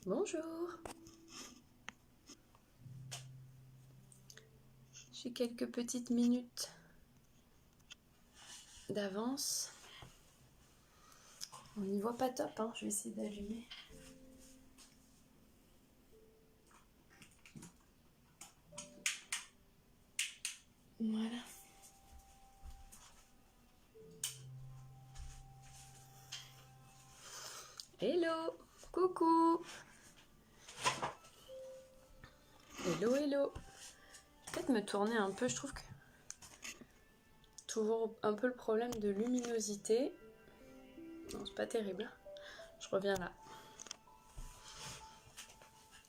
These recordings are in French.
Bonjour. J'ai quelques petites minutes d'avance. On n'y voit pas top, hein. Je vais essayer d'allumer. Voilà. Hello, coucou. Hello, hello. Je vais peut-être me tourner un peu, je trouve que toujours un peu le problème de luminosité. Non, c'est pas terrible. Je reviens là.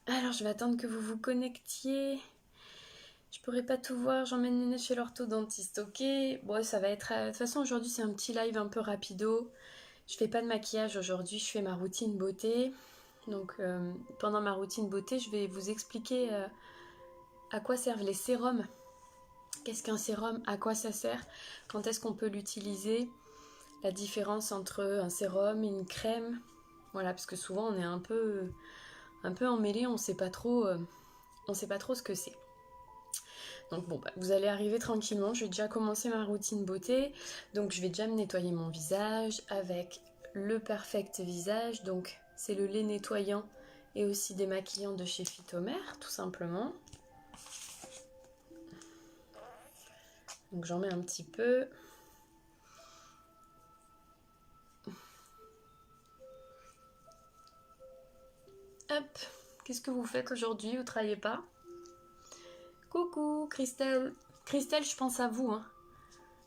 Alors, je vais attendre que vous vous connectiez. Je pourrais pas tout voir, j'emmène Néné chez l'orthodontiste, ok? Bon, ça va être... De toute façon, aujourd'hui, c'est un petit live un peu rapido. Je fais pas de maquillage aujourd'hui, je fais ma routine beauté. Donc, pendant ma routine beauté, je vais vous expliquer à quoi servent les sérums. Qu'est-ce qu'un sérum? À quoi ça sert? Quand est-ce qu'on peut l'utiliser? La différence entre un sérum et une crème. Voilà, parce que souvent, on est un peu emmêlé, on sait pas trop ce que c'est. Donc bon, vous allez arriver tranquillement, je vais déjà commencer ma routine beauté. Donc je vais déjà me nettoyer mon visage avec le Perfect Visage. Donc c'est le lait nettoyant et aussi démaquillant de chez Phytomère, tout simplement. Donc j'en mets un petit peu. Hop, qu'est-ce que vous faites aujourd'hui? Vous travaillez pas? Coucou Christelle. Christelle, je pense à vous, hein.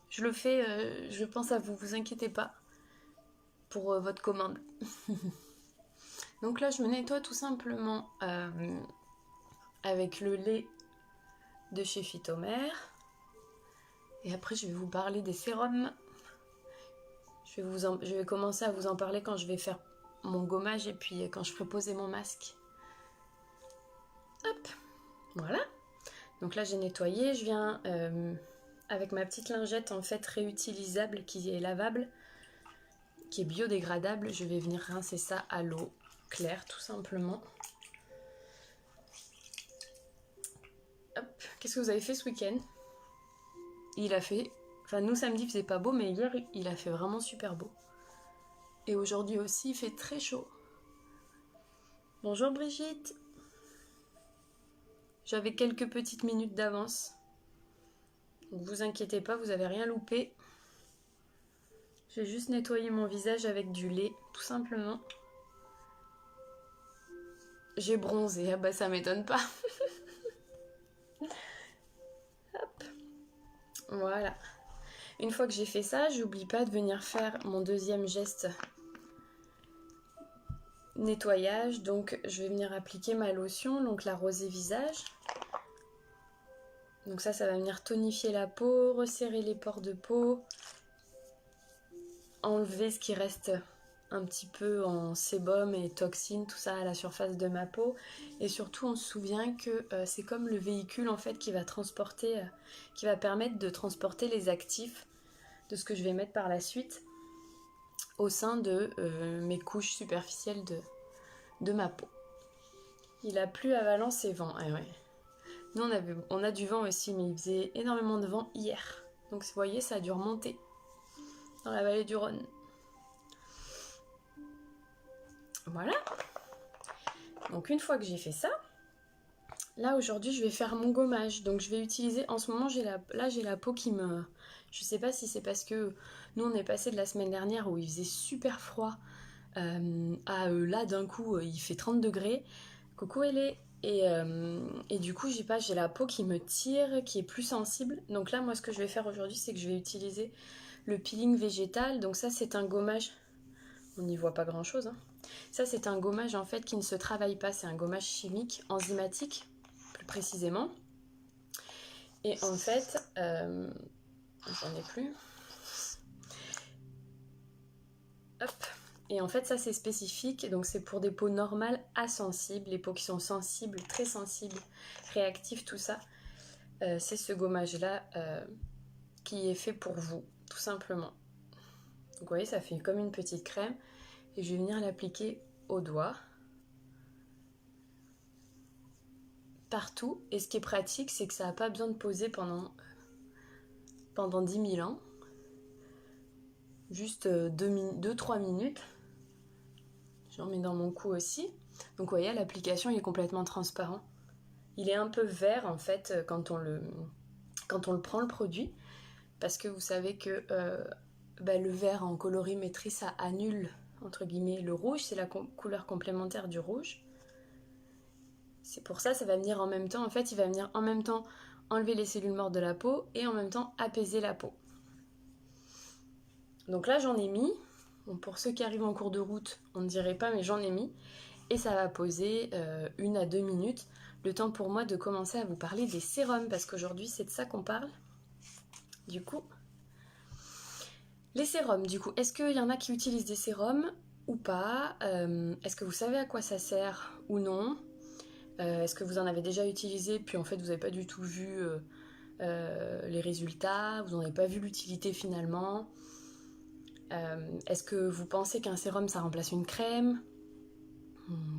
Je le fais, je pense à vous, vous inquiétez pas pour votre commande. Donc là, je me nettoie tout simplement avec le lait de chez Phytomère. Et après, je vais vous parler des sérums. Je vais commencer à vous en parler quand je vais faire mon gommage et puis quand je ferai poser mon masque. Hop, voilà. Donc là, j'ai nettoyé. Je viens avec ma petite lingette en fait réutilisable qui est lavable, qui est biodégradable. Je vais venir rincer ça à l'eau claire, tout simplement. Hop, qu'est-ce que vous avez fait ce week-end? Il a fait... Enfin, nous, samedi, il faisait pas beau, mais hier, il a fait vraiment super beau. Et aujourd'hui aussi, il fait très chaud. Bonjour Brigitte. J'avais quelques petites minutes d'avance. Donc vous inquiétez pas, vous avez rien loupé. J'ai juste nettoyé mon visage avec du lait, tout simplement. J'ai bronzé, ah bah ça m'étonne pas. Hop. Voilà. Une fois que j'ai fait ça, j'oublie pas de venir faire mon deuxième geste nettoyage. Donc je vais venir appliquer ma lotion, donc la rosée visage. Donc ça va venir tonifier la peau, resserrer les pores de peau, enlever ce qui reste un petit peu en sébum et toxines, tout ça à la surface de ma peau. Et surtout, on se souvient que c'est comme le véhicule en fait qui va transporter, qui va permettre de transporter les actifs de ce que je vais mettre par la suite au sein de mes couches superficielles de ma peau. Il a plu à Valence et vent, ah ouais. Nous on a du vent aussi, mais il faisait énormément de vent hier. Donc vous voyez, ça a dû remonter dans la vallée du Rhône. Voilà. Donc une fois que j'ai fait ça, là aujourd'hui je vais faire mon gommage. Donc je vais utiliser, en ce moment j'ai la peau qui me... Je sais pas si c'est parce que nous on est passé de la semaine dernière où il faisait super froid à là d'un coup il fait 30 degrés. Coucou elle et du coup j'ai la peau qui me tire, qui est plus sensible. Donc là moi ce que je vais faire aujourd'hui c'est que je vais utiliser le peeling végétal. Donc ça c'est un gommage, on n'y voit pas grand chose hein. Ça c'est un gommage en fait qui ne se travaille pas, c'est un gommage chimique, enzymatique plus précisément. Et en fait, j'en ai plus. Hop. Et en fait ça c'est spécifique, donc c'est pour des peaux normales à sensibles, les peaux qui sont sensibles, très sensibles, réactives, tout ça. C'est ce gommage là qui est fait pour vous, tout simplement. Donc vous voyez ça fait comme une petite crème et je vais venir l'appliquer au doigt. partout. Et ce qui est pratique, c'est que ça n'a pas besoin de poser pendant 10 000 ans. Juste 2-3 minutes. J'en mets dans mon cou aussi. Donc vous voyez, l'application est complètement transparent. Il est un peu vert en fait quand on le prend le produit. Parce que vous savez que le vert en colorimétrie, ça annule entre guillemets le rouge. C'est la couleur complémentaire du rouge. C'est pour ça, ça va venir en même temps. En fait, il va venir en même temps enlever les cellules mortes de la peau et en même temps apaiser la peau. Donc là, j'en ai mis. Bon, pour ceux qui arrivent en cours de route, on ne dirait pas, mais j'en ai mis. Et ça va poser 1 à 2 minutes. Le temps pour moi de commencer à vous parler des sérums, parce qu'aujourd'hui, c'est de ça qu'on parle. Du coup, les sérums, est-ce qu'il y en a qui utilisent des sérums ou pas? Est-ce que vous savez à quoi ça sert ou non? Est-ce que vous en avez déjà utilisé, puis en fait, vous n'avez pas du tout vu les résultats, vous n'en avez pas vu l'utilité finalement? Est-ce que vous pensez qu'un sérum ça remplace une crème?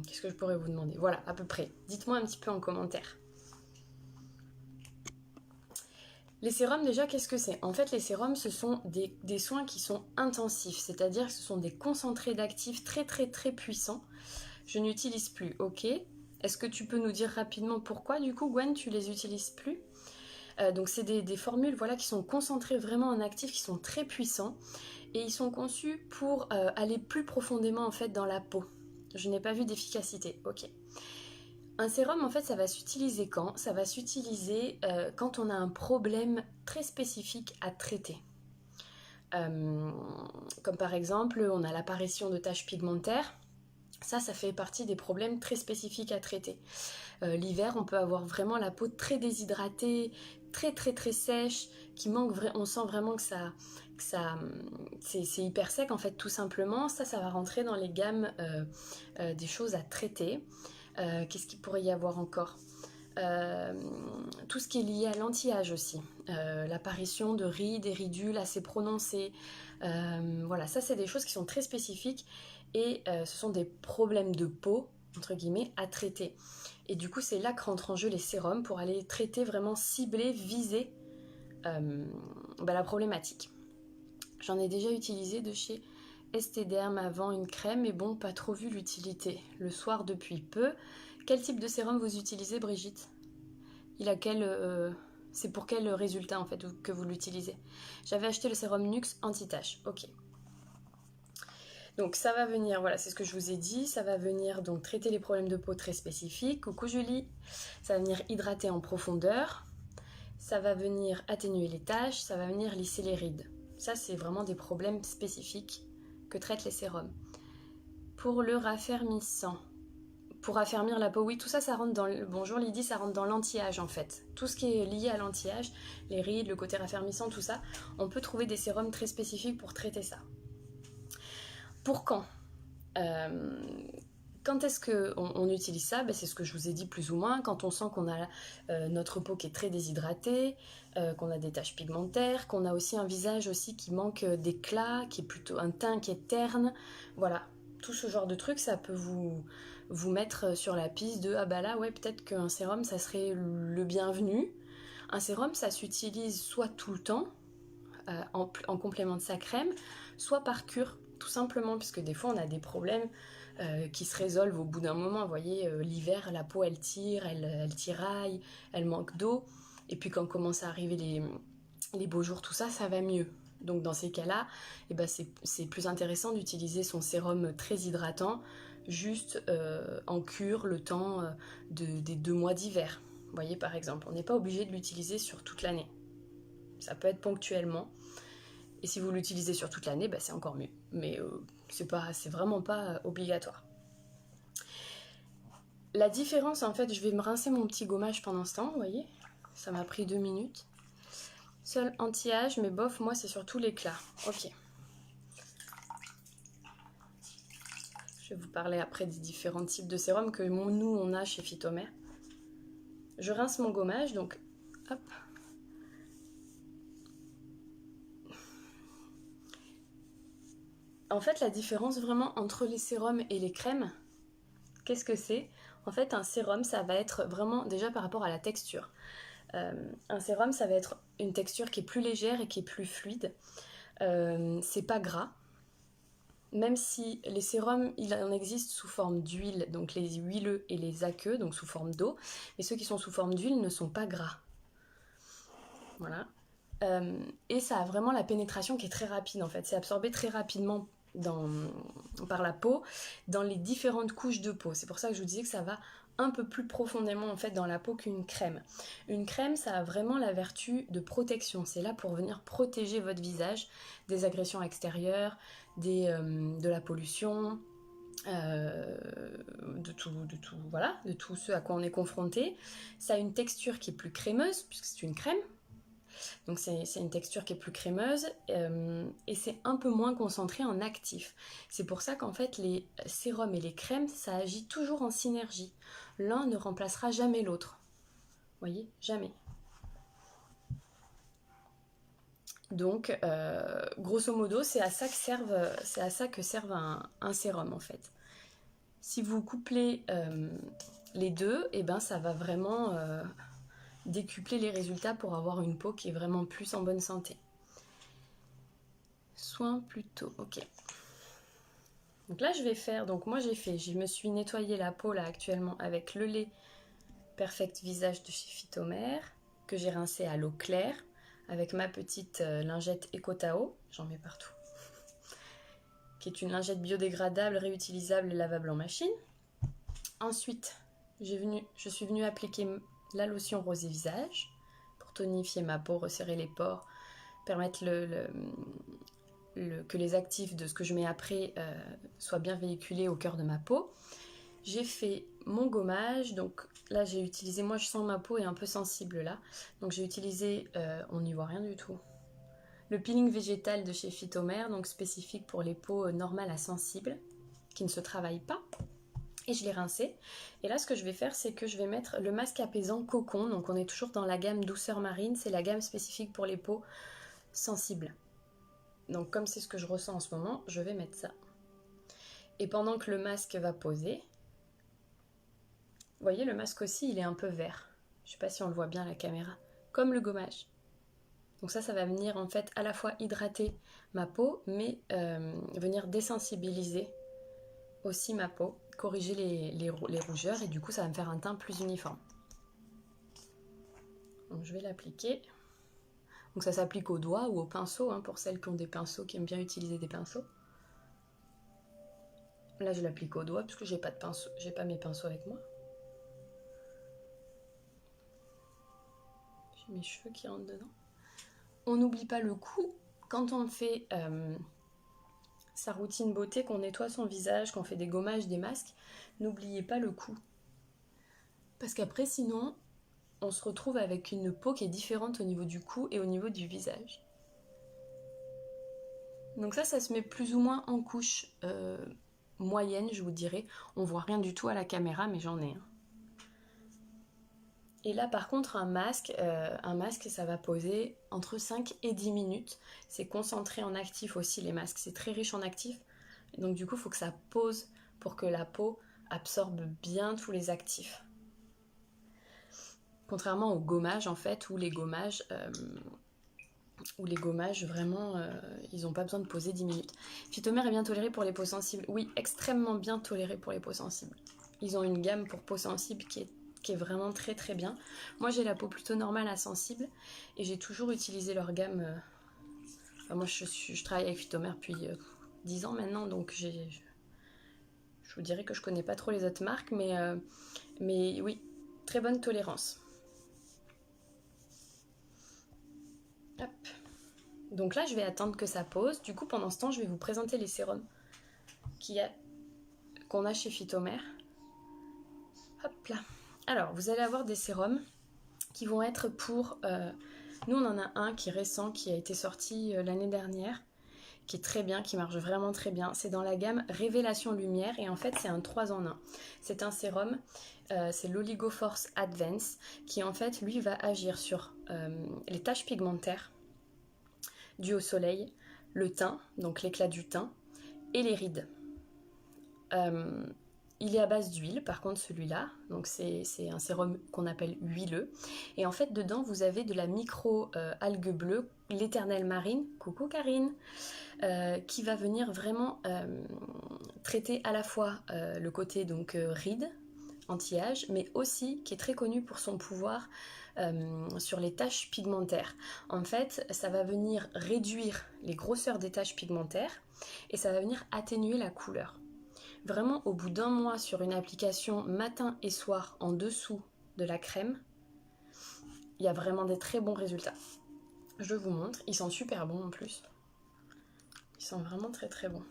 Qu'est-ce que je pourrais vous demander? Voilà, à peu près. Dites-moi un petit peu en commentaire. Les sérums, déjà, qu'est-ce que c'est? En fait, les sérums, ce sont des soins qui sont intensifs, c'est-à-dire que ce sont des concentrés d'actifs très très très puissants. Je n'utilise plus, ok? Est-ce que tu peux nous dire rapidement pourquoi, du coup, Gwen, tu les utilises plus? Donc c'est des formules voilà, qui sont concentrées vraiment en actifs, qui sont très puissants. Et ils sont conçus pour aller plus profondément en fait dans la peau. Je n'ai pas vu d'efficacité, ok. Un sérum en fait ça va s'utiliser quand? Ça va s'utiliser quand on a un problème très spécifique à traiter. Comme par exemple on a l'apparition de taches pigmentaires. Ça fait partie des problèmes très spécifiques à traiter. L'hiver, on peut avoir vraiment la peau très déshydratée, très très très sèche, qui manque on sent vraiment que c'est hyper sec en fait tout simplement. Ça va rentrer dans les gammes des choses à traiter. Qu'est-ce qu'il pourrait y avoir encore? Tout ce qui est lié à l'anti-âge aussi. L'apparition de rides et ridules assez prononcées. Voilà, ça c'est des choses qui sont très spécifiques et ce sont des problèmes de peau entre guillemets à traiter. Et du coup c'est là que rentrent en jeu les sérums pour aller traiter, vraiment cibler, viser la problématique. J'en ai déjà utilisé de chez Esthederm avant une crème, mais bon, pas trop vu l'utilité. Le soir depuis peu. Quel type de sérum vous utilisez, Brigitte? C'est pour quel résultat en fait que vous l'utilisez? J'avais acheté le sérum Nux anti-tache. Ok. Donc ça va venir, voilà, c'est ce que je vous ai dit, ça va venir donc traiter les problèmes de peau très spécifiques. Coucou Julie. Ça va venir hydrater en profondeur. Ça va venir atténuer les taches, ça va venir lisser les rides. Ça, c'est vraiment des problèmes spécifiques que traitent les sérums. Pour le raffermissant, pour affermir la peau, oui, tout ça, ça rentre dans... Bonjour Lydie, ça rentre dans l'anti-âge en fait. Tout ce qui est lié à l'anti-âge, les rides, le côté raffermissant, tout ça, on peut trouver des sérums très spécifiques pour traiter ça. Pour quand Quand est-ce qu'on utilise ça? C'est ce que je vous ai dit plus ou moins, quand on sent qu'on a notre peau qui est très déshydratée, qu'on a des taches pigmentaires, qu'on a aussi un visage aussi qui manque d'éclat, qui est plutôt un teint qui est terne. Voilà, tout ce genre de trucs, ça peut vous mettre sur la piste de « Ah bah là, ouais, peut-être qu'un sérum, ça serait le bienvenu ». Un sérum, ça s'utilise soit tout le temps, en complément de sa crème, soit par cure, tout simplement, puisque des fois, on a des problèmes qui se résolvent au bout d'un moment. Vous voyez, l'hiver, la peau, elle tire, elle tiraille, elle manque d'eau. Et puis quand commence à arriver les beaux jours, tout ça, ça va mieux. Donc dans ces cas-là, c'est plus intéressant d'utiliser son sérum très hydratant, juste en cure le temps des 2 mois d'hiver. Vous voyez, par exemple, on n'est pas obligé de l'utiliser sur toute l'année. Ça peut être ponctuellement. Et si vous l'utilisez sur toute l'année, c'est encore mieux. Mais c'est vraiment pas obligatoire. La différence, en fait, je vais me rincer mon petit gommage pendant ce temps, vous voyez. Ça m'a pris 2 minutes. Seul anti-âge, mais bof, moi, c'est surtout l'éclat. Ok. Je vais vous parler après des différents types de sérums que nous, on a chez Phytomère. Je rince mon gommage, donc, hop. En fait, la différence vraiment entre les sérums et les crèmes, qu'est-ce que c'est? En fait, un sérum, ça va être vraiment, déjà par rapport à la texture, un sérum, ça va être une texture qui est plus légère et qui est plus fluide. C'est pas gras. Même si les sérums, il en existe sous forme d'huile, donc les huileux et les aqueux, donc sous forme d'eau, mais ceux qui sont sous forme d'huile ne sont pas gras. Voilà. Et ça a vraiment la pénétration qui est très rapide en fait. C'est absorbé très rapidement par la peau, dans les différentes couches de peau. C'est pour ça que je vous disais que ça va un peu plus profondément en fait dans la peau qu'une crème. Une crème, ça a vraiment la vertu de protection. C'est là pour venir protéger votre visage des agressions extérieures, de la pollution, de tout, voilà, de tout ce à quoi on est confronté. Ça a une texture qui est plus crémeuse puisque c'est une crème. Donc c'est une texture qui est plus crémeuse et c'est un peu moins concentré en actif. C'est pour ça qu'en fait les sérums et les crèmes, ça agit toujours en synergie. L'un ne remplacera jamais l'autre. Vous voyez, jamais. Donc grosso modo, c'est à ça que serve un sérum en fait. Si vous couplez les deux, et ben ça va vraiment décupler les résultats pour avoir une peau qui est vraiment plus en bonne santé. Soin plutôt, ok. Donc là je vais faire, donc moi je me suis nettoyé la peau là actuellement avec le lait Perfect Visage de chez Phytomer, que j'ai rincé à l'eau claire, avec ma petite lingette EcoTao, j'en mets partout, qui est une lingette biodégradable, réutilisable et lavable en machine. Ensuite, je suis venue appliquer la lotion rosé visage pour tonifier ma peau, resserrer les pores, permettre que les actifs de ce que je mets après soient bien véhiculés au cœur de ma peau. J'ai fait mon gommage, donc là j'ai utilisé, moi je sens ma peau est un peu sensible là, donc j'ai utilisé, on n'y voit rien du tout, le peeling végétal de chez Phytomer, donc spécifique pour les peaux normales à sensibles, qui ne se travaillent pas. Et je l'ai rincé. Et là, ce que je vais faire, c'est que je vais mettre le masque apaisant Cocon. Donc, on est toujours dans la gamme douceur marine. C'est la gamme spécifique pour les peaux sensibles. Donc, comme c'est ce que je ressens en ce moment, je vais mettre ça. Et pendant que le masque va poser, vous voyez, le masque aussi, il est un peu vert. Je ne sais pas si on le voit bien à la caméra. Comme le gommage. Donc ça va venir en fait à la fois hydrater ma peau, mais venir désensibiliser aussi ma peau, corriger les rougeurs, et du coup ça va me faire un teint plus uniforme. Donc je vais l'appliquer. Donc ça s'applique au doigt ou au pinceau, hein, pour celles qui ont des pinceaux, qui aiment bien utiliser des pinceaux. Là je l'applique au doigt parce que j'ai pas de pinceau, j'ai pas mes pinceaux avec moi. J'ai mes cheveux qui rentrent dedans. On n'oublie pas le cou quand on fait sa routine beauté, qu'on nettoie son visage, qu'on fait des gommages, des masques. N'oubliez pas le cou. Parce qu'après sinon, on se retrouve avec une peau qui est différente au niveau du cou et au niveau du visage. Donc ça se met plus ou moins en couche moyenne, je vous dirais. On voit rien du tout à la caméra, mais j'en ai un. Et là par contre un masque, ça va poser entre 5 et 10 minutes. C'est concentré en actif aussi les masques, c'est très riche en actifs. Donc du coup il faut que ça pose pour que la peau absorbe bien tous les actifs. Contrairement au gommage en fait, où les gommages vraiment, ils n'ont pas besoin de poser 10 minutes. Phytomer est bien toléré pour les peaux sensibles. Oui, extrêmement bien toléré pour les peaux sensibles. Ils ont une gamme pour peaux sensibles qui est vraiment très très bien. Moi j'ai la peau plutôt normale à sensible et j'ai toujours utilisé leur gamme. Enfin, moi je travaille avec Phytomer depuis 10 ans maintenant, donc je vous dirais que je connais pas trop les autres marques, mais oui, très bonne tolérance. Hop. Donc là je vais attendre que ça pose. Du coup pendant ce temps je vais vous présenter les sérums qu'on a chez Phytomer. Hop là. Alors vous allez avoir des sérums qui vont être pour... nous on en a un qui est récent, qui a été sorti l'année dernière, qui est très bien, qui marche vraiment très bien. C'est dans la gamme Révélation Lumière et en fait c'est un 3 en 1. C'est un sérum, c'est l'Oligoforce Advance, qui en fait lui va agir sur les taches pigmentaires dues au soleil, le teint, donc l'éclat du teint, et les rides. il est à base d'huile, par contre celui-là, donc c'est un sérum qu'on appelle huileux. Et en fait dedans vous avez de la micro-algue bleue, l'éternelle marine, coucou Karine, qui va venir vraiment traiter à la fois le côté donc rides, anti-âge, mais aussi qui est très connu pour son pouvoir sur les taches pigmentaires. En fait, ça va venir réduire les grosseurs des taches pigmentaires et ça va venir atténuer la couleur. Vraiment, au bout d'un mois sur une application matin et soir en dessous de la crème, il y a vraiment des très bons résultats. Je vous montre, ils sont super bons en plus. Ils sont vraiment très très bons.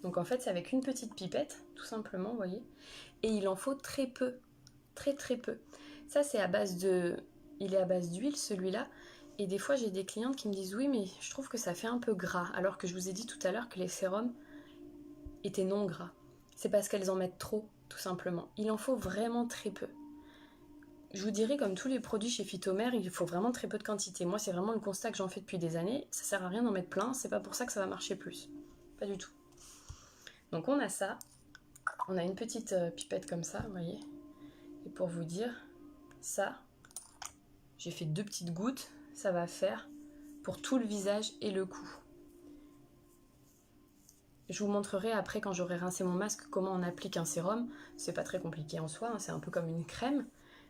Donc en fait, c'est avec une petite pipette, tout simplement, vous voyez. Et il en faut très peu, très très peu. Ça, c'est à base de... Il est à base d'huile, celui-là. Et des fois, j'ai des clientes qui me disent « Oui, mais je trouve que ça fait un peu gras. » Alors que je vous ai dit tout à l'heure que les sérums étaient non gras. C'est parce qu'elles en mettent trop, tout simplement. Il en faut vraiment très peu. Je vous dirais, comme tous les produits chez Phytomère, il faut vraiment très peu de quantité. Moi, c'est vraiment le constat que j'en fais depuis des années. Ça sert à rien d'en mettre plein, c'est pas pour ça que ça va marcher plus. Pas du tout. Donc on a ça. On a une petite pipette comme ça, vous voyez. Et pour vous dire, ça, j'ai fait 2 petites gouttes. Ça va faire pour tout le visage et le cou. Je vous montrerai après, quand j'aurai rincé mon masque, comment on applique un sérum. C'est pas très compliqué en soi, hein, c'est un peu comme une crème.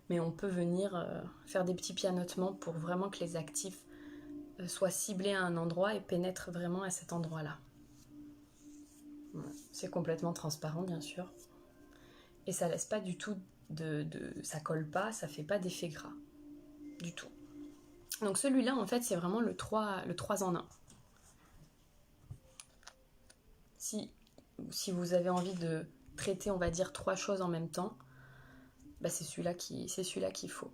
Mais on peut venir faire des petits pianotements pour vraiment que les actifs soient ciblés à un endroit et pénètrent vraiment à cet endroit-là. Voilà. C'est complètement transparent, bien sûr. Et ça laisse pas du tout ça colle pas, ça fait pas d'effet gras. Du tout. Donc celui-là, en fait, c'est vraiment le 3 en 1. Si vous avez envie de traiter, on va dire, 3 choses en même temps, bah c'est celui-là qu'il faut.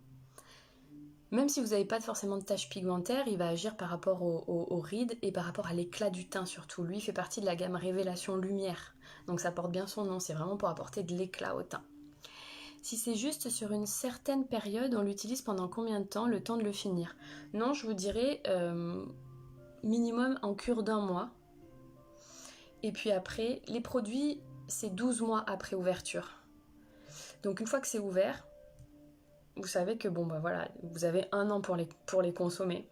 Même si vous n'avez pas forcément de taches pigmentaires, il va agir par rapport aux rides et par rapport à l'éclat du teint surtout. Lui, il fait partie de la gamme Révélation Lumière. Donc ça porte bien son nom, c'est vraiment pour apporter de l'éclat au teint. Si c'est juste sur une certaine période, on l'utilise pendant combien de temps, le temps de le finir? Non, je vous dirais minimum en cure d'1 mois. Et puis après, les produits, c'est 12 mois après ouverture. Donc une fois que c'est ouvert, vous savez que bon bah voilà, vous avez 1 an pour les consommer.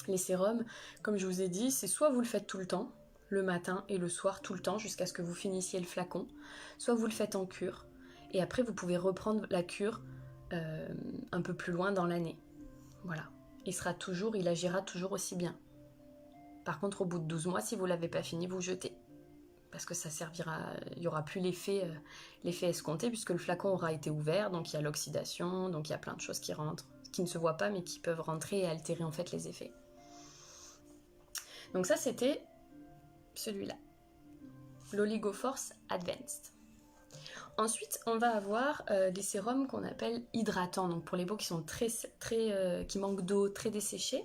Les sérums, comme je vous ai dit, c'est soit vous le faites tout le temps, le matin et le soir tout le temps jusqu'à ce que vous finissiez le flacon, soit vous le faites en cure. Et après, vous pouvez reprendre la cure un peu plus loin dans l'année. Voilà. Il agira toujours aussi bien. Par contre, au bout de 12 mois, si vous ne l'avez pas fini, vous jetez. Parce que ça servira, il n'y aura plus l'effet escompté, puisque le flacon aura été ouvert, donc il y a l'oxydation, donc il y a plein de choses qui rentrent, qui ne se voient pas, mais qui peuvent rentrer et altérer en fait les effets. Donc ça, c'était celui-là. L'Oligoforce Advanced. Ensuite, on va avoir des sérums qu'on appelle hydratants, donc pour les peaux qui sont qui manquent d'eau, très desséchées.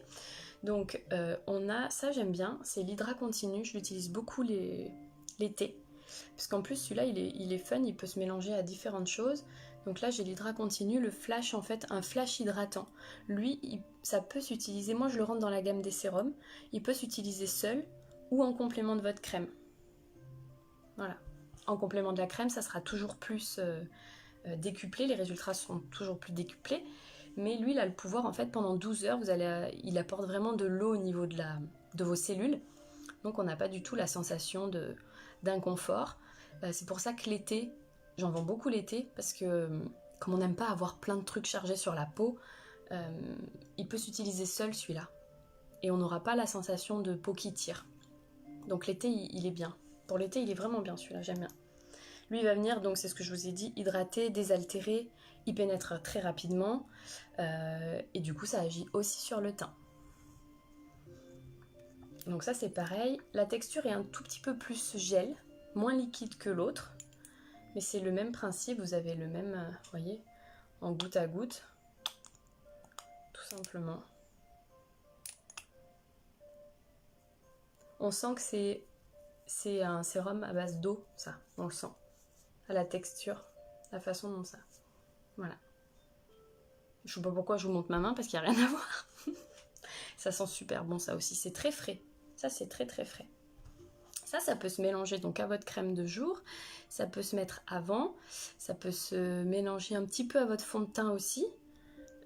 Donc on a, ça j'aime bien, c'est l'Hydra Continu, je l'utilise beaucoup l'été, parce qu'en plus celui-là il est fun, il peut se mélanger à différentes choses. Donc là j'ai l'Hydra Continu, le flash en fait, un flash hydratant. Lui, ça peut s'utiliser, moi je le rentre dans la gamme des sérums, il peut s'utiliser seul ou en complément de votre crème. Voilà. En complément de la crème, ça sera toujours plus décuplé, les résultats sont toujours plus décuplés, mais lui, il a le pouvoir, en fait, pendant 12 heures, il apporte vraiment de l'eau au niveau de vos cellules, donc on n'a pas du tout la sensation d'inconfort. C'est pour ça que l'été, j'en vends beaucoup l'été, parce que comme on n'aime pas avoir plein de trucs chargés sur la peau, il peut s'utiliser seul celui-là, et on n'aura pas la sensation de peau qui tire. Donc l'été, il est bien. Pour l'été, il est vraiment bien celui-là, j'aime bien. Lui, il va venir, donc c'est ce que je vous ai dit, hydrater, désaltérer, il pénètre très rapidement, et du coup, ça agit aussi sur le teint. Donc ça, c'est pareil. La texture est un tout petit peu plus gel, moins liquide que l'autre, mais c'est le même principe, vous avez le même, vous voyez, en goutte à goutte, tout simplement. On sent que c'est un sérum à base d'eau, ça, on le sent. À la texture, la façon dont ça. Voilà. Je sais pas pourquoi je vous montre ma main, parce qu'il n'y a rien à voir. Ça sent super bon, ça aussi. C'est très frais. Ça, c'est très très frais. Ça peut se mélanger donc à votre crème de jour, ça peut se mettre avant, ça peut se mélanger un petit peu à votre fond de teint aussi.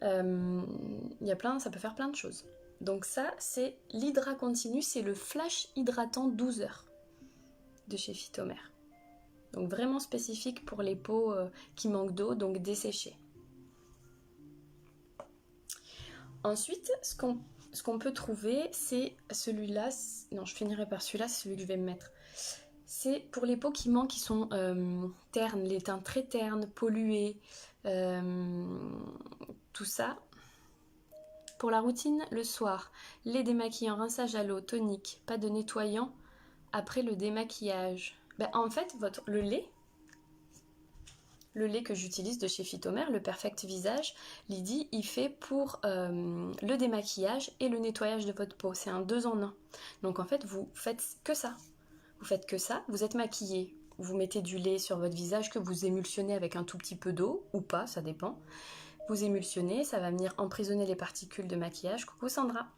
Ça peut faire plein de choses. Donc ça, c'est l'Hydra Continu, c'est le flash hydratant 12 heures de chez Phytomère. Donc vraiment spécifique pour les peaux qui manquent d'eau, donc desséchées. Ensuite, ce qu'on peut trouver, c'est celui-là. Non, je finirai par celui-là, c'est celui que je vais me mettre. C'est pour les peaux qui manquent, qui sont ternes, les teints très ternes, pollués, tout ça. Pour la routine, le soir, lait démaquillant, rinçage à l'eau, tonique, pas de nettoyant après le démaquillage. En fait, le lait que j'utilise de chez Phytomère, le Perfect Visage, Lydie, il fait pour le démaquillage et le nettoyage de votre peau. C'est un 2 en 1. Donc en fait, vous faites que ça. Vous faites que ça, vous êtes maquillé. Vous mettez du lait sur votre visage que vous émulsionnez avec un tout petit peu d'eau, ou pas, ça dépend. Vous émulsionnez, ça va venir emprisonner les particules de maquillage. Coucou Sandra.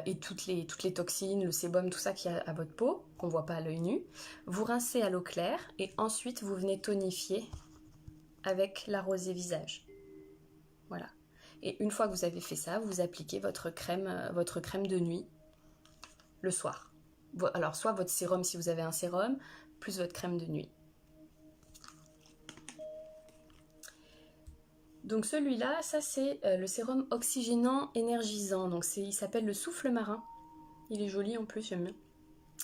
Et toutes les toxines, le sébum, tout ça qu'il y a à votre peau, qu'on ne voit pas à l'œil nu. Vous rincez à l'eau claire et ensuite vous venez tonifier avec la rosée visage. Voilà. Et une fois que vous avez fait ça, vous appliquez votre crème de nuit le soir. Alors soit votre sérum si vous avez un sérum, plus votre crème de nuit. Donc celui-là, ça c'est le sérum oxygénant énergisant. Donc il s'appelle le souffle marin. Il est joli en plus, j'aime bien.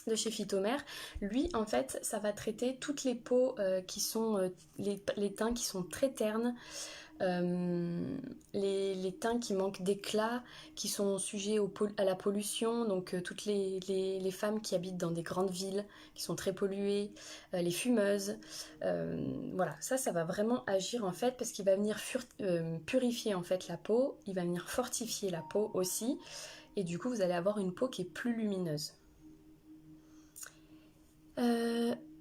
De chez Phytomère. Lui, en fait, ça va traiter toutes les peaux qui sont les teints qui sont très ternes, les teints qui manquent d'éclat, qui sont sujets à la pollution, donc toutes les femmes qui habitent dans des grandes villes, qui sont très polluées, les fumeuses. Voilà, ça va vraiment agir en fait parce qu'il va venir purifier en fait la peau, il va venir fortifier la peau aussi, et du coup vous allez avoir une peau qui est plus lumineuse.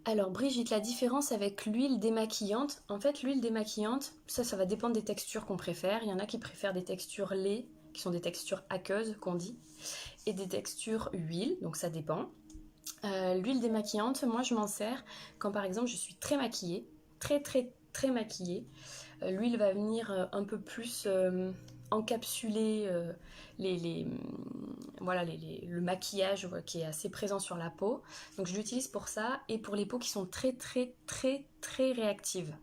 Alors Brigitte, la différence avec l'huile démaquillante, en fait l'huile démaquillante, ça va dépendre des textures qu'on préfère. Il y en a qui préfèrent des textures lait, qui sont des textures aqueuses qu'on dit, et des textures huile, donc ça dépend. L'huile démaquillante, moi je m'en sers quand par exemple je suis très maquillée, très maquillée. L'huile va venir un peu plus encapsuler le maquillage qui est assez présent sur la peau. Donc je l'utilise pour ça et pour les peaux qui sont très réactives.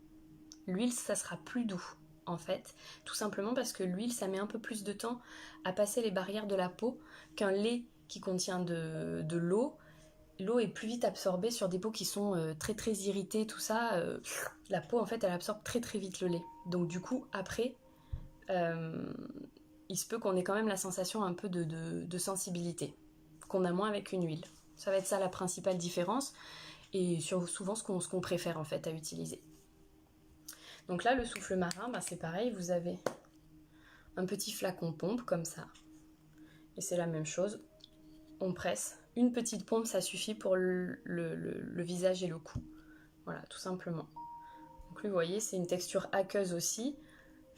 L'huile, ça sera plus doux en fait, tout simplement parce que l'huile, ça met un peu plus de temps à passer les barrières de la peau qu'un lait qui contient de l'eau. L'eau est plus vite absorbée sur des peaux qui sont très irritées, tout ça. La peau, en fait, elle absorbe très vite le lait. Donc du coup, après, il se peut qu'on ait quand même la sensation un peu de sensibilité, qu'on a moins avec une huile. Ça va être ça la principale différence, et souvent ce qu'on préfère en fait à utiliser. Donc là, le souffle marin, c'est pareil, vous avez un petit flacon pompe comme ça, et c'est la même chose, on presse. Une petite pompe, ça suffit pour le visage et le cou. Voilà, tout simplement. Donc lui, vous voyez, c'est une texture aqueuse aussi.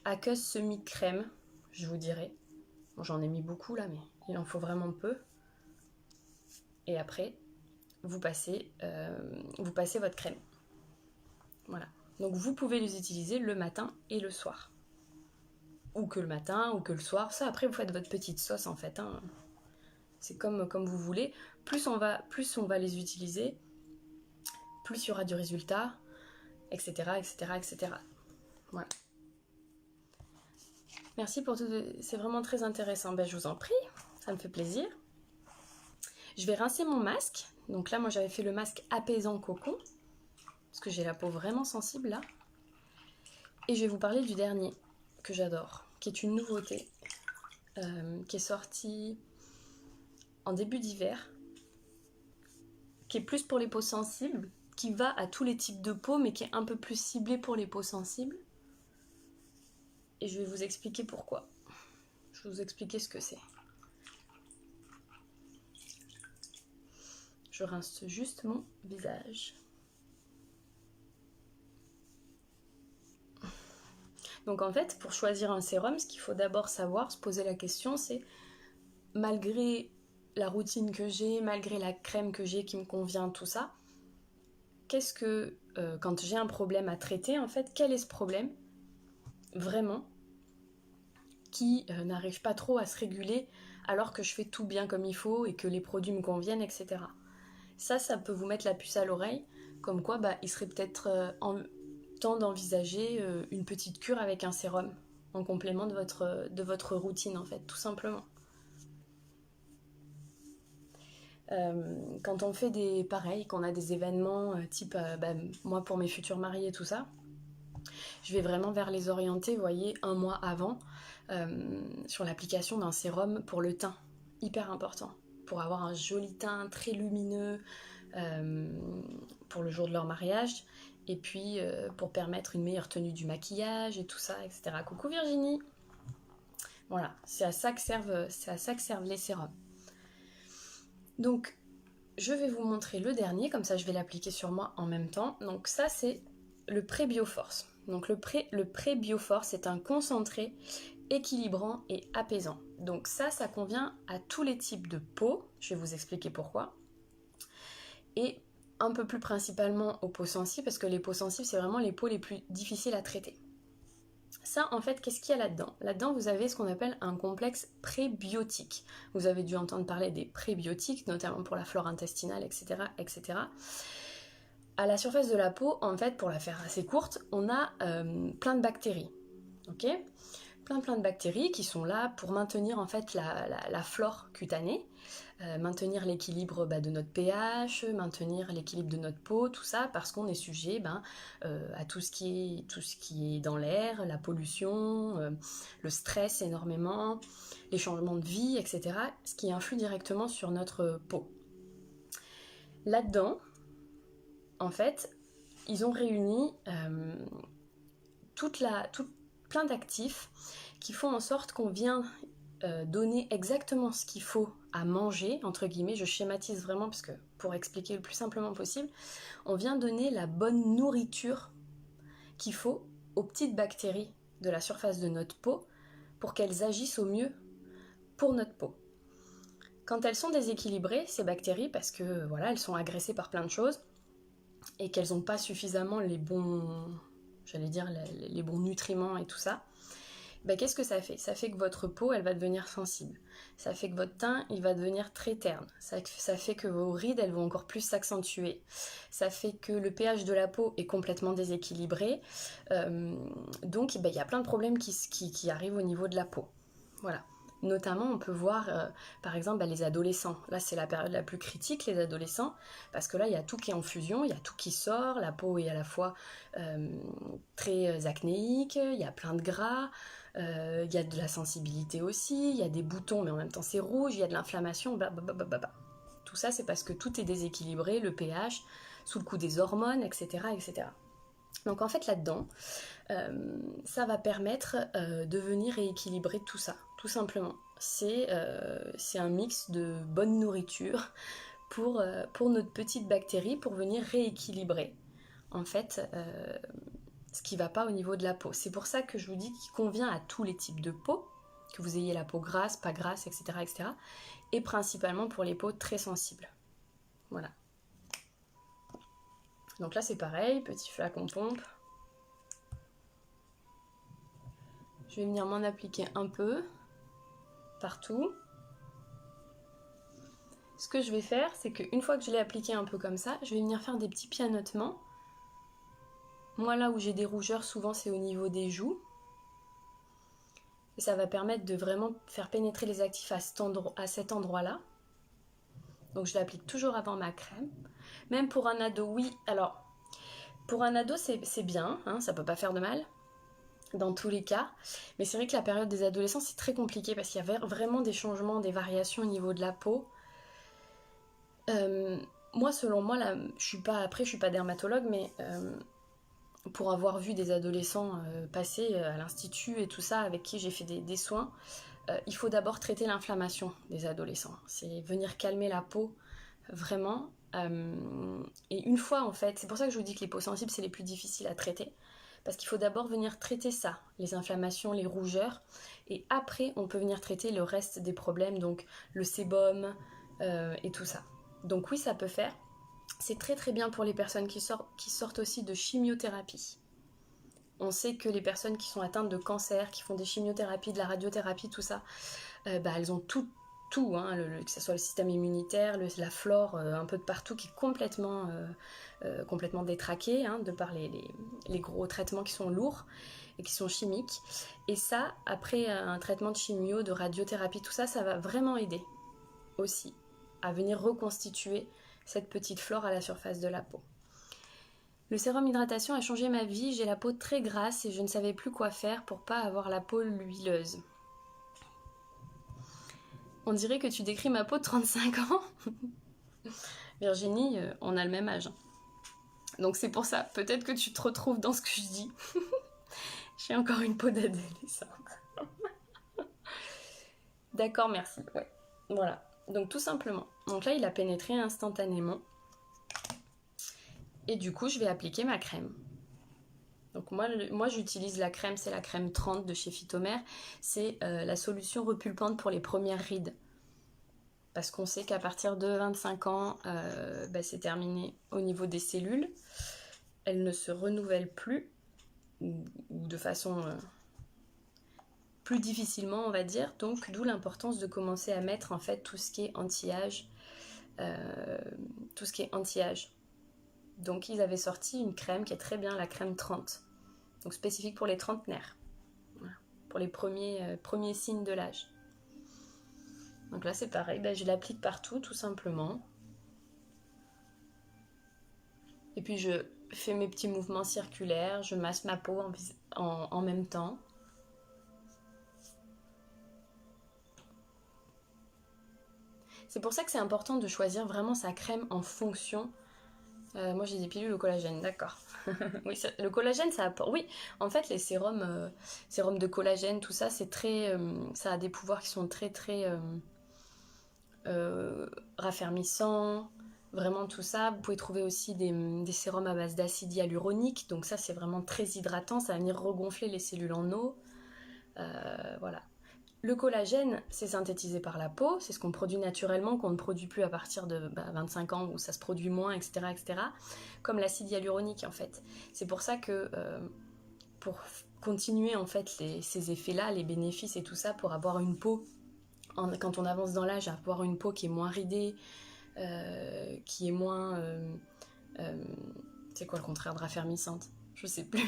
Aqueuse semi-crème, je vous dirais. Bon, j'en ai mis beaucoup là, mais il en faut vraiment peu. Et après, vous passez votre crème. Voilà. Donc vous pouvez les utiliser le matin et le soir. Ou que le matin, ou que le soir. Ça, après, vous faites votre petite sauce en fait. Hein. C'est comme vous voulez. Plus on va les utiliser, plus il y aura du résultat, etc. Voilà. Merci pour tout. C'est vraiment très intéressant. Je vous en prie, ça me fait plaisir. Je vais rincer mon masque. Donc là, moi, j'avais fait le masque apaisant cocon, parce que j'ai la peau vraiment sensible là. Et je vais vous parler du dernier, que j'adore, qui est une nouveauté, qui est sortie en début d'hiver, qui est plus pour les peaux sensibles, qui va à tous les types de peau, mais qui est un peu plus ciblé pour les peaux sensibles. Et je vais vous expliquer pourquoi. Je vais vous expliquer ce que c'est. Je rince juste mon visage. Donc en fait, pour choisir un sérum, ce qu'il faut d'abord savoir, se poser la question, c'est malgré la routine que j'ai, malgré la crème que j'ai qui me convient, tout ça, qu'est-ce que, quand j'ai un problème à traiter, en fait, quel est ce problème, vraiment, qui n'arrive pas trop à se réguler alors que je fais tout bien comme il faut et que les produits me conviennent, etc. Ça peut vous mettre la puce à l'oreille, comme quoi il serait peut-être temps d'envisager une petite cure avec un sérum en complément de votre routine, en fait, tout simplement. Quand on fait qu'on a des événements type, moi pour mes futurs mariés et tout ça, je vais vraiment vers les orienter, vous voyez, un mois avant, sur l'application d'un sérum pour le teint, hyper important, pour avoir un joli teint très lumineux pour le jour de leur mariage, et puis pour permettre une meilleure tenue du maquillage et tout ça, etc. Coucou Virginie. Voilà, c'est à ça que servent les sérums. Donc, je vais vous montrer le dernier, comme ça je vais l'appliquer sur moi en même temps. Donc ça, c'est le Pré-Bioforce. Donc le Pré-Bioforce, c'est un concentré équilibrant et apaisant. Donc ça convient à tous les types de peau. Je vais vous expliquer pourquoi. Et un peu plus principalement aux peaux sensibles, parce que les peaux sensibles, c'est vraiment les peaux les plus difficiles à traiter. Ça, en fait, qu'est-ce qu'il y a là-dedans? Là-dedans, vous avez ce qu'on appelle un complexe prébiotique. Vous avez dû entendre parler des prébiotiques, notamment pour la flore intestinale, etc., etc. À la surface de la peau, en fait, pour la faire assez courte, on a plein de bactéries. Ok? Plein de bactéries qui sont là pour maintenir en fait la flore cutanée, maintenir l'équilibre de notre pH, maintenir l'équilibre de notre peau, tout ça parce qu'on est sujet à tout ce qui est dans l'air, la pollution, le stress énormément, les changements de vie, etc. Ce qui influe directement sur notre peau. Là-dedans, en fait, ils ont réuni plein d'actifs qui font en sorte qu'on vient donner exactement ce qu'il faut à manger, entre guillemets, je schématise vraiment parce que pour expliquer le plus simplement possible, on vient donner la bonne nourriture qu'il faut aux petites bactéries de la surface de notre peau pour qu'elles agissent au mieux pour notre peau. Quand elles sont déséquilibrées, ces bactéries, parce que voilà, elles sont agressées par plein de choses et qu'elles n'ont pas suffisamment les bons nutriments et tout ça, qu'est-ce que ça fait? Ça fait que votre peau, elle va devenir sensible. Ça fait que votre teint, il va devenir très terne. Ça fait que vos rides, elles vont encore plus s'accentuer. Ça fait que le pH de la peau est complètement déséquilibré. Donc, il y a plein de problèmes qui arrivent au niveau de la peau. Voilà. Notamment, on peut voir, par exemple, les adolescents. Là, c'est la période la plus critique, les adolescents, parce que là, il y a tout qui est en fusion, il y a tout qui sort, la peau est à la fois très acnéique, il y a plein de gras, il y a de la sensibilité aussi, il y a des boutons, mais en même temps c'est rouge, il y a de l'inflammation, blablabla. Tout ça, c'est parce que tout est déséquilibré, le pH, sous le coup des hormones, etc., etc. Donc en fait, là-dedans, ça va permettre de venir rééquilibrer tout ça, tout simplement. C'est un mix de bonne nourriture pour notre petite bactérie, pour venir rééquilibrer, en fait, ce qui ne va pas au niveau de la peau. C'est pour ça que je vous dis qu'il convient à tous les types de peau, que vous ayez la peau grasse, pas grasse, etc., etc., et principalement pour les peaux très sensibles. Voilà. Donc là, c'est pareil, petit flacon pompe. Je vais venir m'en appliquer un peu, partout. Ce que je vais faire, c'est qu'une fois que je l'ai appliqué un peu comme ça, je vais venir faire des petits pianotements. Moi, là où j'ai des rougeurs, souvent c'est au niveau des joues. Et ça va permettre de vraiment faire pénétrer les actifs à cet endroit-là. Donc je l'applique toujours avant ma crème. Même pour un ado, oui. Alors, pour un ado, c'est bien, hein, ça peut pas faire de mal, dans tous les cas. Mais c'est vrai que la période des adolescents, c'est très compliqué parce qu'il y a vraiment des changements, des variations au niveau de la peau. Moi, selon moi, là, je suis pas dermatologue, mais pour avoir vu des adolescents passer à l'institut et tout ça, avec qui j'ai fait des soins, il faut d'abord traiter l'inflammation des adolescents. C'est venir calmer la peau, vraiment. Et une fois, en fait, c'est pour ça que je vous dis que les peaux sensibles, c'est les plus difficiles à traiter. Parce qu'il faut d'abord venir traiter ça, les inflammations, les rougeurs. Et après, on peut venir traiter le reste des problèmes, donc le sébum, et tout ça. Donc oui, ça peut faire. C'est très très bien pour les personnes qui sortent aussi de chimiothérapie. On sait que les personnes qui sont atteintes de cancer, qui font des chimiothérapies, de la radiothérapie, tout ça, elles ont tout, hein, que ce soit le système immunitaire, la flore, un peu de partout, qui est complètement détraqué, hein, de par les gros traitements qui sont lourds et qui sont chimiques. Et ça, après un traitement de chimio, de radiothérapie, tout ça, ça va vraiment aider aussi à venir reconstituer cette petite flore à la surface de la peau. Le sérum hydratation a changé ma vie, j'ai la peau très grasse et je ne savais plus quoi faire pour pas avoir la peau huileuse. On dirait que tu décris ma peau de 35 ans. Virginie, on a le même âge. Donc c'est pour ça, peut-être que tu te retrouves dans ce que je dis. J'ai encore une peau d'adolescente. D'accord, merci. Ouais. Voilà. Donc tout simplement. Donc là, il a pénétré instantanément. Et du coup, je vais appliquer ma crème. Donc moi j'utilise la crème, c'est la crème 30 de chez Phytomère. C'est la solution repulpante pour les premières rides. Parce qu'on sait qu'à partir de 25 ans, c'est terminé au niveau des cellules. Elles ne se renouvellent plus, ou de façon plus difficilement, on va dire. Donc d'où l'importance de commencer à mettre en fait tout ce qui est anti-âge. Donc ils avaient sorti une crème qui est très bien, la crème 30. Donc spécifique pour les trentenaires. Voilà. Pour les premiers signes de l'âge. Donc là c'est pareil, je l'applique partout tout simplement. Et puis je fais mes petits mouvements circulaires, je masse ma peau en même temps. C'est pour ça que c'est important de choisir vraiment sa crème en fonction. Moi j'ai des pilules au collagène, d'accord. Oui, le collagène ça apporte. Oui, en fait les sérums de collagène, tout ça, c'est très, ça a des pouvoirs qui sont très très raffermissants. Vraiment tout ça. Vous pouvez trouver aussi des sérums à base d'acide hyaluronique. Donc ça c'est vraiment très hydratant, ça va venir regonfler les cellules en eau. Voilà. Le collagène, c'est synthétisé par la peau, c'est ce qu'on produit naturellement, qu'on ne produit plus à partir de 25 ans où ça se produit moins, etc. etc. Comme l'acide hyaluronique en fait. C'est pour ça que pour continuer en fait ces effets-là, les bénéfices et tout ça, pour avoir une peau, quand on avance dans l'âge, avoir une peau qui est moins ridée, qui est moins... c'est quoi le contraire de raffermissante? Je sais plus.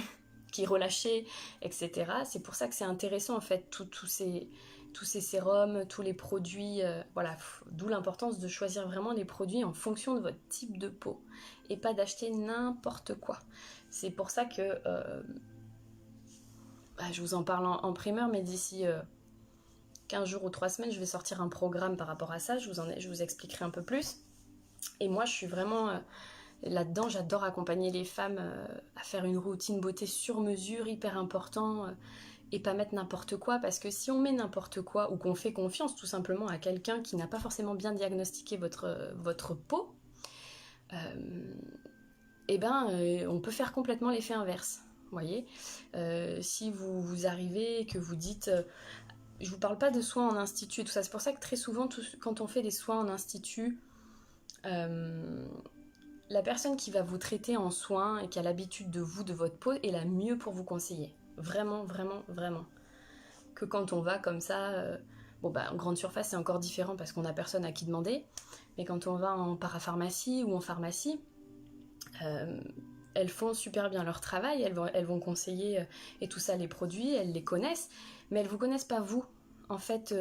Qui est relâchée, etc. C'est pour ça que c'est intéressant en fait, tous ces sérums, tous les produits, voilà, d'où l'importance de choisir vraiment les produits en fonction de votre type de peau et pas d'acheter n'importe quoi. C'est pour ça que je vous en parle en primeur, mais d'ici 15 jours ou 3 semaines, je vais sortir un programme par rapport à ça, je vous expliquerai un peu plus. Et moi, je suis vraiment... là-dedans, j'adore accompagner les femmes à faire une routine beauté sur mesure, hyper important, et pas mettre n'importe quoi, parce que si on met n'importe quoi, ou qu'on fait confiance tout simplement à quelqu'un qui n'a pas forcément bien diagnostiqué votre peau, on peut faire complètement l'effet inverse. Vous voyez, si vous arrivez, que vous dites... je vous parle pas de soins en institut, tout ça, c'est pour ça que très souvent, quand on fait des soins en institut... la personne qui va vous traiter en soins et qui a l'habitude de votre peau est la mieux pour vous conseiller. Vraiment, vraiment, vraiment. Que quand on va comme ça... en grande surface, c'est encore différent parce qu'on n'a personne à qui demander. Mais quand on va en parapharmacie ou en pharmacie, elles font super bien leur travail. Elles vont conseiller et tout ça, les produits, elles les connaissent. Mais elles ne vous connaissent pas vous. En fait,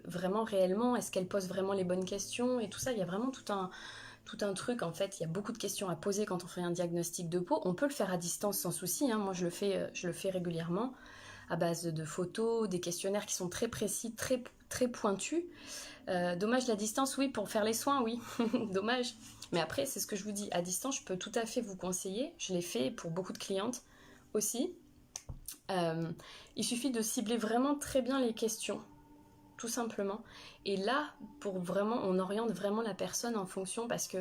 vraiment, réellement, est-ce qu'elles posent vraiment les bonnes questions? Et tout ça, il y a vraiment tout un truc, en fait, il y a beaucoup de questions à poser quand on fait un diagnostic de peau. On peut le faire à distance sans souci, hein. Moi je le fais régulièrement à base de photos, des questionnaires qui sont très précis, très, très pointus. Dommage la distance, oui, pour faire les soins, oui, dommage. Mais après, c'est ce que je vous dis, à distance, je peux tout à fait vous conseiller. Je l'ai fait pour beaucoup de clientes aussi. Il suffit de cibler vraiment très bien les questions, tout simplement. Et là, on oriente vraiment la personne en fonction, parce que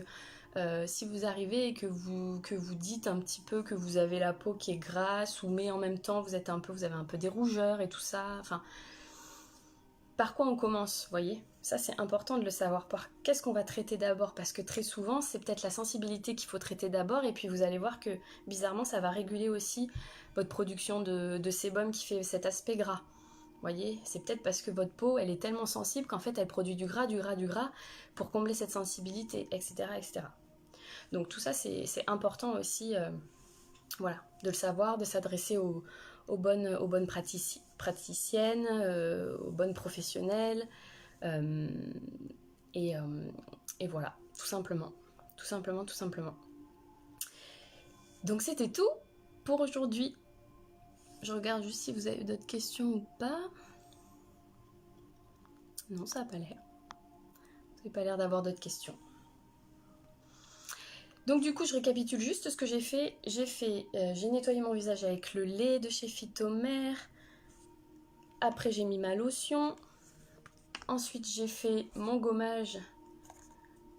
si vous arrivez et que vous dites un petit peu que vous avez la peau qui est grasse, mais en même temps vous avez un peu des rougeurs et tout ça, enfin, par quoi on commence, vous voyez? Ça, c'est important de le savoir. Qu'est-ce qu'on va traiter d'abord? Parce que très souvent, c'est peut-être la sensibilité qu'il faut traiter d'abord, et puis vous allez voir que, bizarrement, ça va réguler aussi votre production de sébum qui fait cet aspect gras. Vous voyez? C'est peut-être parce que votre peau, elle est tellement sensible qu'en fait, elle produit du gras pour combler cette sensibilité, etc., etc. Donc tout ça, c'est important aussi, voilà, de le savoir, de s'adresser aux bonnes praticiennes, aux bonnes professionnelles, euh, et, euh, et voilà, tout simplement. Tout simplement, tout simplement. Donc c'était tout pour aujourd'hui. Je regarde juste si vous avez d'autres questions ou pas. Non, ça n'a pas l'air. Vous n'avez pas l'air d'avoir d'autres questions. Donc du coup, je récapitule juste ce que j'ai fait. J'ai nettoyé mon visage avec le lait de chez Phytomère. Après, j'ai mis ma lotion. Ensuite, j'ai fait mon gommage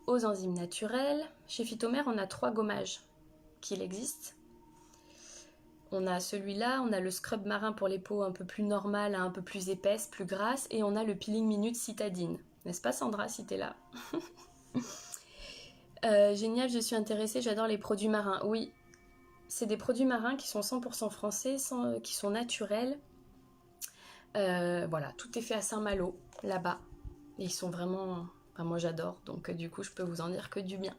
aux enzymes naturelles. Chez Phytomère, on a 3 gommages qu'il existe. On a celui-là, on a le scrub marin pour les peaux un peu plus normales, un peu plus épaisses, plus grasses, et on a le peeling minute citadine. N'est-ce pas Sandra, si t'es là? Génial, je suis intéressée, j'adore les produits marins. Oui, c'est des produits marins qui sont 100% français, qui sont naturels. Voilà, tout est fait à Saint-Malo, là-bas. Et ils sont vraiment... Enfin, moi j'adore, donc du coup je peux vous en dire que du bien.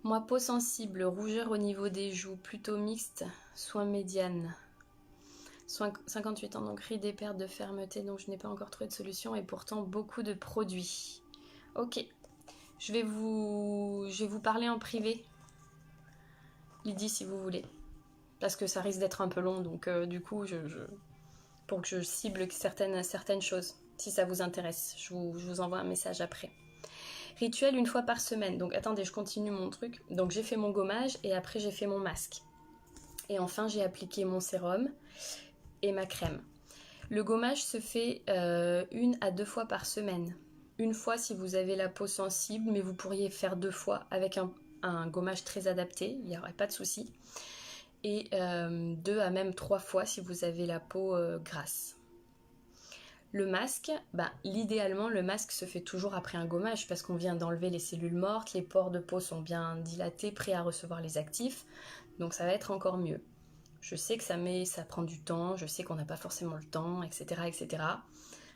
Moi, peau sensible, rougeur au niveau des joues, plutôt mixte, soins médiane. 58 ans, donc rides et pertes de fermeté, donc je n'ai pas encore trouvé de solution et pourtant beaucoup de produits. Ok, je vais vous parler en privé, Lydie, si vous voulez. Parce que ça risque d'être un peu long, donc du coup, pour que je cible certaines choses, si ça vous intéresse. Je vous envoie un message après. Rituel 1 fois par semaine. Donc attendez, je continue mon truc. Donc j'ai fait mon gommage et après j'ai fait mon masque. Et enfin j'ai appliqué mon sérum et ma crème. Le gommage se fait 1 à 2 fois par semaine. 1 fois si vous avez la peau sensible, mais vous pourriez faire 2 fois avec un gommage très adapté, il n'y aurait pas de souci. Et 2 à même 3 fois si vous avez la peau grasse. Le masque, l'idéalement le masque se fait toujours après un gommage parce qu'on vient d'enlever les cellules mortes, les pores de peau sont bien dilatés, prêts à recevoir les actifs, donc ça va être encore mieux. Je sais que ça prend du temps, je sais qu'on n'a pas forcément le temps, etc. etc.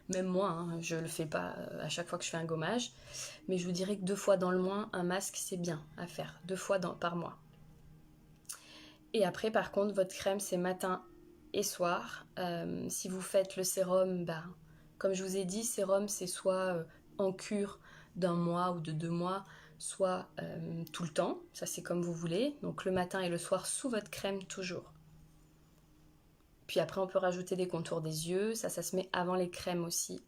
Même moi, je le fais pas à chaque fois que je fais un gommage, mais je vous dirais que 2 fois dans le mois, un masque c'est bien à faire, 2 fois par mois. Et après par contre, votre crème c'est matin et soir. Si vous faites le sérum, comme je vous ai dit, sérum c'est soit en cure d'1 mois ou de 2 mois, soit tout le temps, ça c'est comme vous voulez. Donc le matin et le soir sous votre crème toujours. Puis après on peut rajouter des contours des yeux, ça se met avant les crèmes aussi.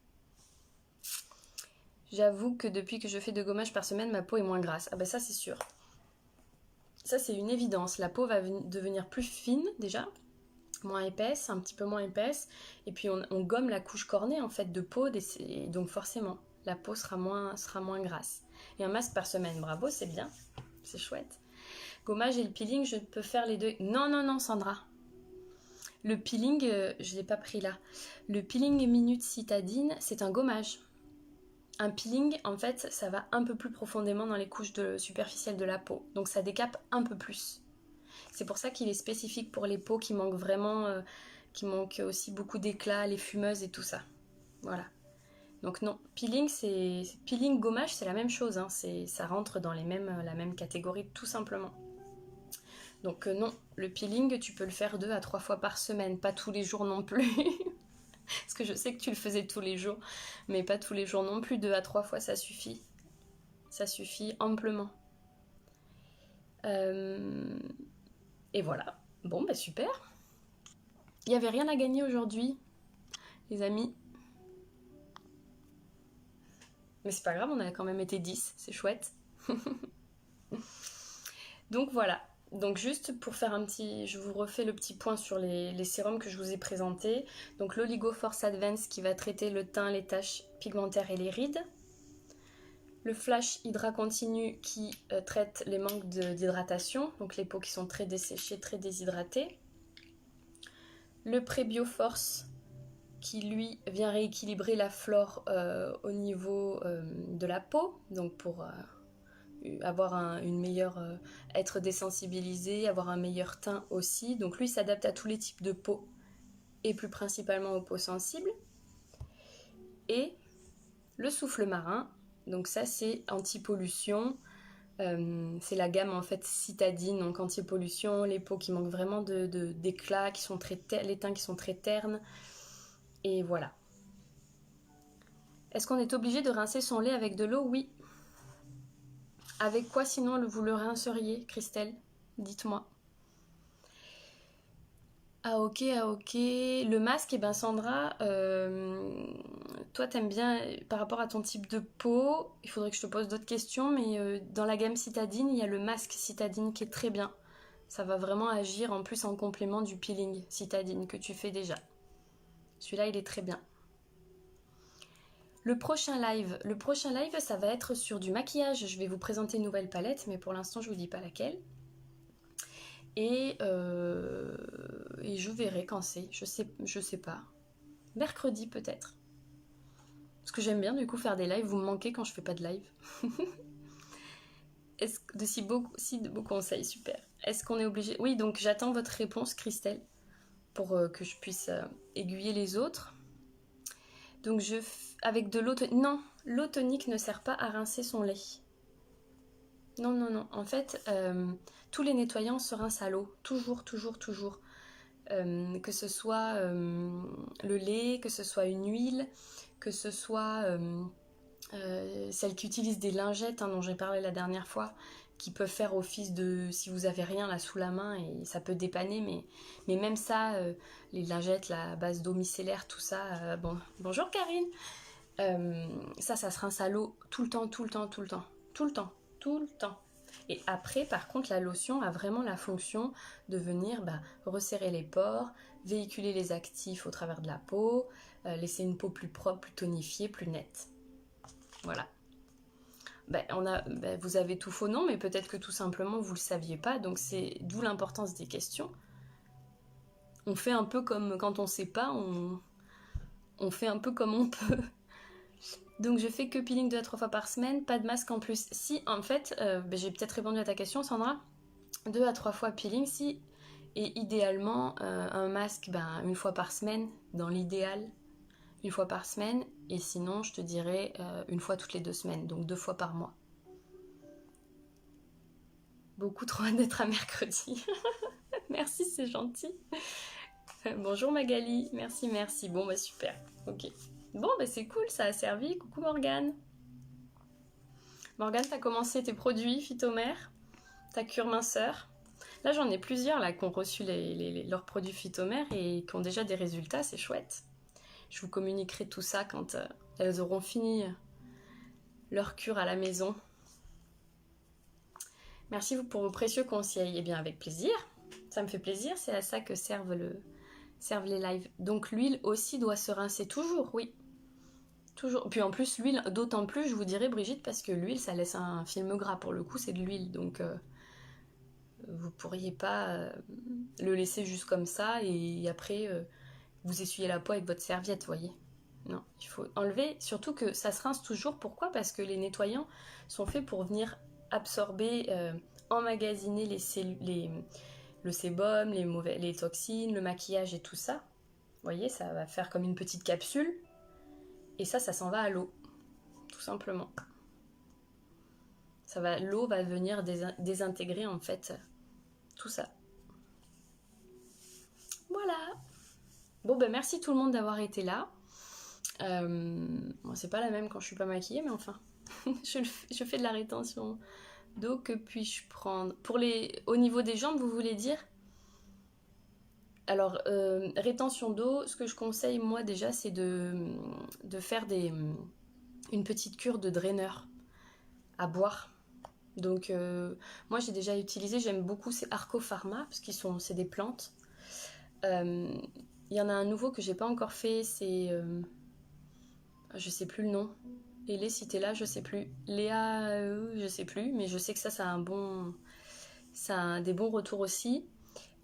J'avoue que depuis que je fais 2 gommages par semaine, ma peau est moins grasse. Ah ça c'est sûr. Ça c'est une évidence, la peau va devenir plus fine déjà, moins épaisse, un petit peu moins épaisse, et puis on gomme la couche cornée en fait de peau, et donc forcément la peau sera moins grasse. Et un masque par semaine, bravo, c'est bien, c'est chouette. Gommage et le peeling, je peux faire les deux. Non Sandra, le peeling, je ne l'ai pas pris là. Le peeling minute citadine, c'est un gommage. Un peeling, en fait, ça va un peu plus profondément dans les couches superficielles de la peau, donc ça décape un peu plus. C'est pour ça qu'il est spécifique pour les peaux qui manquent vraiment, qui manquent aussi beaucoup d'éclat, les fumeuses et tout ça. Voilà. Donc non, peeling gommage, c'est la même chose, ça rentre dans la même catégorie tout simplement. Donc non, le peeling, tu peux le faire 2 à 3 fois par semaine, pas tous les jours non plus. Parce que je sais que tu le faisais tous les jours, mais pas tous les jours non plus, 2 à 3 fois ça suffit. Ça suffit amplement. Et voilà. Bon, super. Il n'y avait rien à gagner aujourd'hui, les amis. Mais c'est pas grave, on a quand même été 10, c'est chouette. Donc voilà. Donc juste pour faire je vous refais le petit point sur les sérums que je vous ai présentés. Donc l'Oligo Force Advance qui va traiter le teint, les taches pigmentaires et les rides. Le Flash Hydra Continu qui traite les manques d'hydratation, donc les peaux qui sont très desséchées, très déshydratées. Le Prébio Force qui lui vient rééquilibrer la flore au niveau de la peau, donc pour avoir une meilleure, être désensibilisé, avoir un meilleur teint aussi. Donc lui s'adapte à tous les types de peau et plus principalement aux peaux sensibles. Et le souffle marin, donc ça c'est anti-pollution. C'est la gamme en fait citadine, donc anti-pollution, les peaux qui manquent vraiment d'éclat, qui sont les teints qui sont très ternes. Et voilà. Est-ce qu'on est obligé de rincer son lait avec de l'eau? Oui. Avec quoi sinon vous le rinceriez, Christelle? Dites-moi. Ah ok, ah ok. Le masque, eh ben Sandra, toi t'aimes bien, par rapport à ton type de peau, il faudrait que je te pose d'autres questions, mais dans la gamme citadine, il y a le masque citadine qui est très bien. Ça va vraiment agir en plus en complément du peeling citadine que tu fais déjà. Celui-là, il est très bien. Le prochain live, ça va être sur du maquillage. Je vais vous présenter une nouvelle palette, mais pour l'instant, je vous dis pas laquelle. Et je verrai quand c'est. Je sais pas. Mercredi peut-être. Parce que j'aime bien du coup faire des lives. Vous me manquez quand je fais pas de live. Est-ce que de si beaux conseils, super. Est-ce qu'on est obligé? Oui, donc j'attends votre réponse, Christelle, pour que je puisse aiguiller les autres. Donc avec de l'eau tonique. Non, l'eau tonique ne sert pas à rincer son lait. Non, non, non. En fait, tous les nettoyants se rincent à l'eau. Toujours, toujours, toujours. Que ce soit le lait, que ce soit une huile, que ce soit celles qui utilisent des lingettes dont j'ai parlé la dernière fois, qui peuvent faire office de si vous avez rien là sous la main et ça peut dépanner, mais même ça, les lingettes là, à base d'eau micellaire, tout ça, bonjour Karine, ça se rince à l'eau tout le temps, tout le temps, tout le temps, tout le temps, tout le temps. Et après, par contre, la lotion a vraiment la fonction de venir resserrer les pores, véhiculer les actifs au travers de la peau, laisser une peau plus propre, plus tonifiée, plus nette. Voilà. Vous avez tout faux, non, mais peut-être que tout simplement vous ne le saviez pas, donc c'est d'où l'importance des questions. On fait un peu comme quand on ne sait pas, on fait un peu comme on peut. Donc je fais que peeling 2 à 3 fois par semaine, pas de masque en plus. Si, en fait, j'ai peut-être répondu à ta question, Sandra. 2 à 3 fois peeling, si. Et idéalement, un masque, une fois par semaine, dans l'idéal, une fois par semaine. Et sinon, je te dirais une fois toutes les 2 semaines, donc 2 fois par mois. Beaucoup trop hâte d'être à mercredi. Merci, c'est gentil. Bonjour Magali, merci, merci. Bon, super, ok. Bon, c'est cool, ça a servi. Coucou Morgane. Morgane, t'as commencé tes produits Phytomère, ta cure minceur. Là, j'en ai plusieurs là qui ont reçu leurs produits Phytomère et qui ont déjà des résultats, c'est chouette. Je vous communiquerai tout ça quand elles auront fini leur cure à la maison. Merci pour vos précieux conseils. Eh bien, avec plaisir. Ça me fait plaisir, c'est à ça que servent les lives. Donc l'huile aussi doit se rincer toujours, oui. Toujours. Puis en plus, l'huile, d'autant plus, je vous dirais, Brigitte, parce que l'huile, ça laisse un film gras. Pour le coup, c'est de l'huile. Donc, vous pourriez pas le laisser juste comme ça et après, vous essuyez la peau avec votre serviette, vous voyez. Non, il faut enlever. Surtout que ça se rince toujours. Pourquoi? Parce que les nettoyants sont faits pour venir absorber, emmagasiner le sébum, les toxines, le maquillage et tout ça. Vous voyez, ça va faire comme une petite capsule. Et ça s'en va à l'eau, tout simplement. L'eau va venir désintégrer en fait tout ça. Voilà. Bon, merci tout le monde d'avoir été là. C'est pas la même quand je suis pas maquillée, mais enfin, je fais de la rétention d'eau. Que puis-je prendre? Au niveau des jambes, vous voulez dire? Alors, rétention d'eau, ce que je conseille, moi, déjà, c'est de faire une petite cure de draineur à boire. Donc, moi, j'ai déjà utilisé, j'aime beaucoup, c'est Arcopharma, parce c'est des plantes. Il y en a un nouveau que j'ai pas encore fait, c'est... je sais plus le nom. Elé, si t'es là, je sais plus. Léa, je sais plus, mais je sais que ça a des bons retours aussi.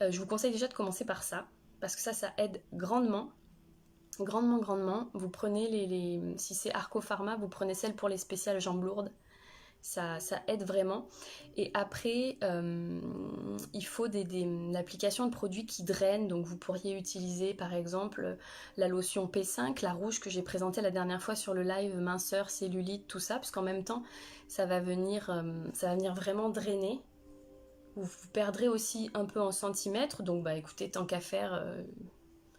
Je vous conseille déjà de commencer par ça, parce que ça aide grandement. grandement, grandement. Vous prenez si c'est Arco Pharma, vous prenez celle pour les spéciales jambes lourdes. Ça aide vraiment. Et après, il faut l'application de produits qui drainent. Donc vous pourriez utiliser par exemple la lotion P5, la rouge que j'ai présentée la dernière fois sur le live, minceur, cellulite, tout ça, parce qu'en même temps, ça va venir vraiment drainer. Vous perdrez aussi un peu en centimètres. Donc bah écoutez, tant qu'à faire,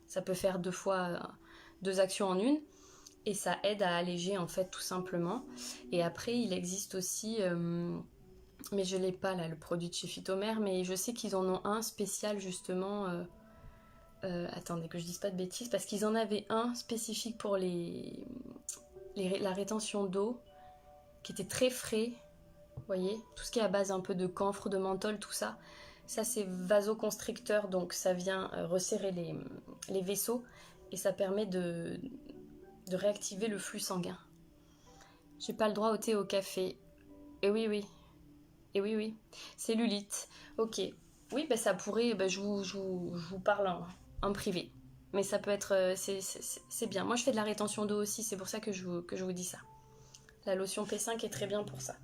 ça peut faire deux actions en une. Et ça aide à alléger en fait tout simplement. Et après il existe aussi, mais je l'ai pas là le produit de chez Phytomère, mais je sais qu'ils en ont un spécial justement, attendez que je dise pas de bêtises, parce qu'ils en avaient un spécifique pour la rétention d'eau, qui était très frais, vous voyez, tout ce qui est à base un peu de camphre, de menthol, tout ça. Ça c'est vasoconstricteur, donc ça vient resserrer les vaisseaux et ça permet de réactiver le flux sanguin. J'ai pas le droit au thé, au café. Et oui, oui. Et oui, oui. Cellulite. Ok. Oui, bah ça pourrait. Bah, je vous parle en privé. Mais ça peut être. C'est bien. Moi, je fais de la rétention d'eau aussi. C'est pour ça que je vous dis ça. La lotion P5 est très bien pour ça.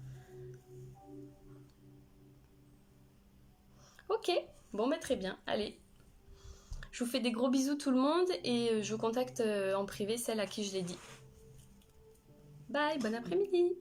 Ok. Bon, bah très bien. Allez. Je vous fais des gros bisous tout le monde et je vous contacte en privé celle à qui je l'ai dit. Bye, bon après-midi.